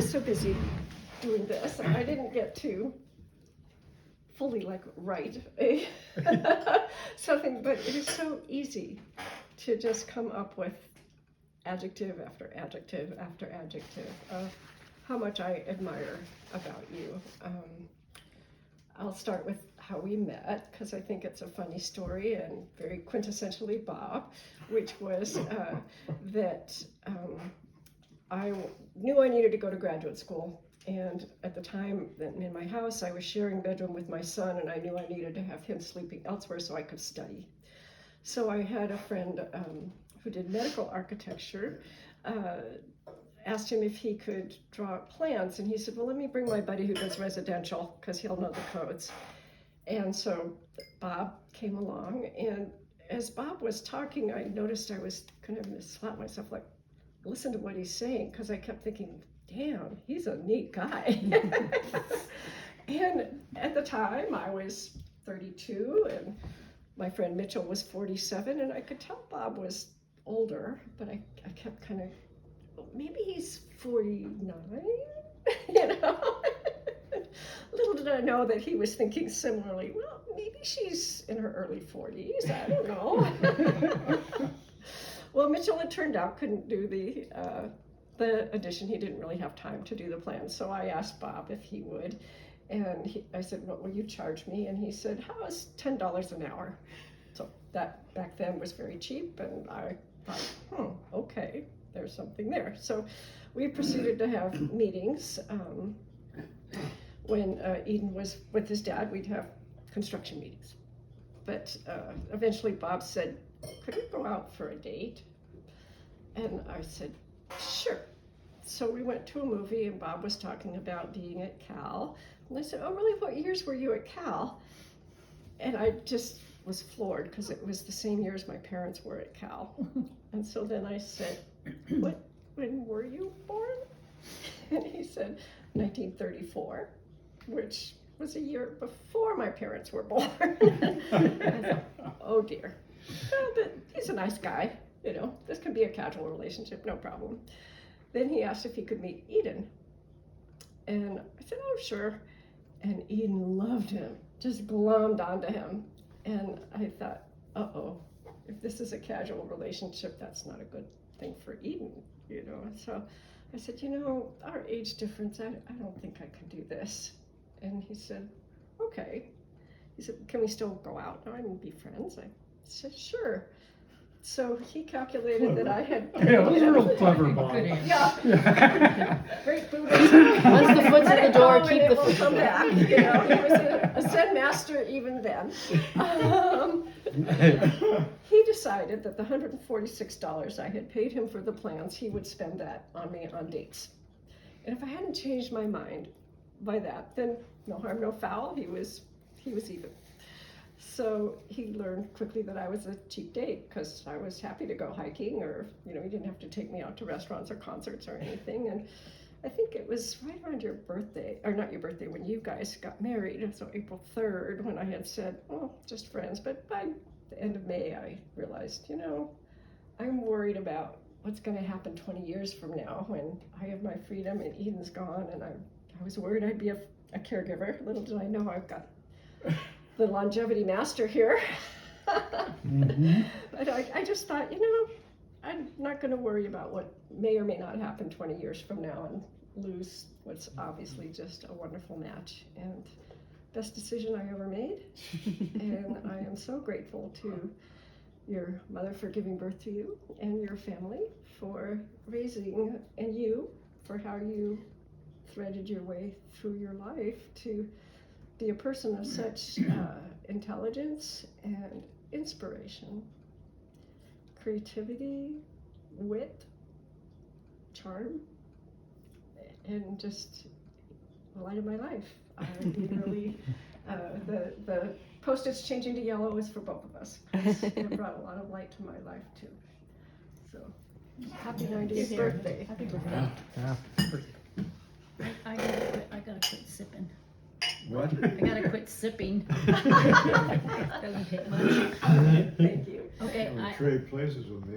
was so busy doing this, I didn't get to fully write something, but it is so easy to just come up with adjective after adjective after adjective of how much I admire about you. I'll start with how we met, because I think it's a funny story and very quintessentially Bob, which was that I knew I needed to go to graduate school. And at the time in my house, I was sharing bedroom with my son, and I knew I needed to have him sleeping elsewhere so I could study. So I had a friend who did medical architecture, asked him if he could draw plans, and he said, well, let me bring my buddy who does residential, because he'll know the codes. And so Bob came along, and as Bob was talking, I noticed I was kind of slap myself, listen to what he's saying, because I kept thinking, damn, he's a neat guy. And at the time, I was 32, and my friend Mitchell was 47, and I could tell Bob was older, but I kept kind of, maybe he's 49, you know? Little did I know that he was thinking similarly, well, maybe she's in her early 40s, I don't know. Well, Mitchell, it turned out, couldn't do the addition. He didn't really have time to do the plan, so I asked Bob if he would, and I said, what will you charge me? And he said, how's $10 an hour? So that back then was very cheap, and I thought, okay, there's something there. So we proceeded to have meetings. When Eden was with his dad, we'd have construction meetings. But eventually Bob said, could we go out for a date? And I said, sure. So we went to a movie, and Bob was talking about being at Cal. And I said, oh, really? What years were you at Cal? And I just was floored, because it was the same years my parents were at Cal. And so then I said, when were you born? And he said, 1934, which was a year before my parents were born. I thought, oh dear. Well, but he's a nice guy, you know, this can be a casual relationship, no problem. Then he asked if he could meet Eden. And I said, oh, sure. And Eden loved him, just glommed onto him. And I thought, uh-oh, if this is a casual relationship, that's not a good thing for Eden, you know. So I said, you know, our age difference, I don't think I can do this. And he said, okay. He said, can we still go out and be friends? I said, sure. So he calculated that I had... Yeah, that's a real clever Bob. Yeah. Great Buddha. Once the foot's at the door, keep the foot come back. You know, he was a Zen master even then. He decided that the $146 I had paid him for the plans, he would spend that on me on dates. And if I hadn't changed my mind by that, then no harm, no foul. He was even. So he learned quickly that I was a cheap date, because I was happy to go hiking, or, you know, he didn't have to take me out to restaurants or concerts or anything. And I think it was right around your birthday, or not your birthday, when you guys got married, so April 3rd, when I had said, oh, just friends. But by the end of May, I realized, you know, I'm worried about what's going to happen 20 years from now when I have my freedom and Eden's gone, and I was worried I'd be a caregiver. Little did I know I've got the longevity master here. Mm-hmm. But I just thought, you know, I'm not going to worry about what may or may not happen 20 years from now and lose what's obviously just a wonderful match. And best decision I ever made. And I am so grateful to your mother for giving birth to you, and your family for raising, and you for how you threaded your way through your life to be a person of such intelligence and inspiration, creativity, wit, charm, and just the light of my life. I literally, the Post-its changing to yellow is for both of us. It brought a lot of light to my life too. So, happy 90th birthday. Happy birthday. Yeah. I gotta quit sipping. What? I gotta quit sipping. Doesn't take much. Thank you. Okay, Trade places with me.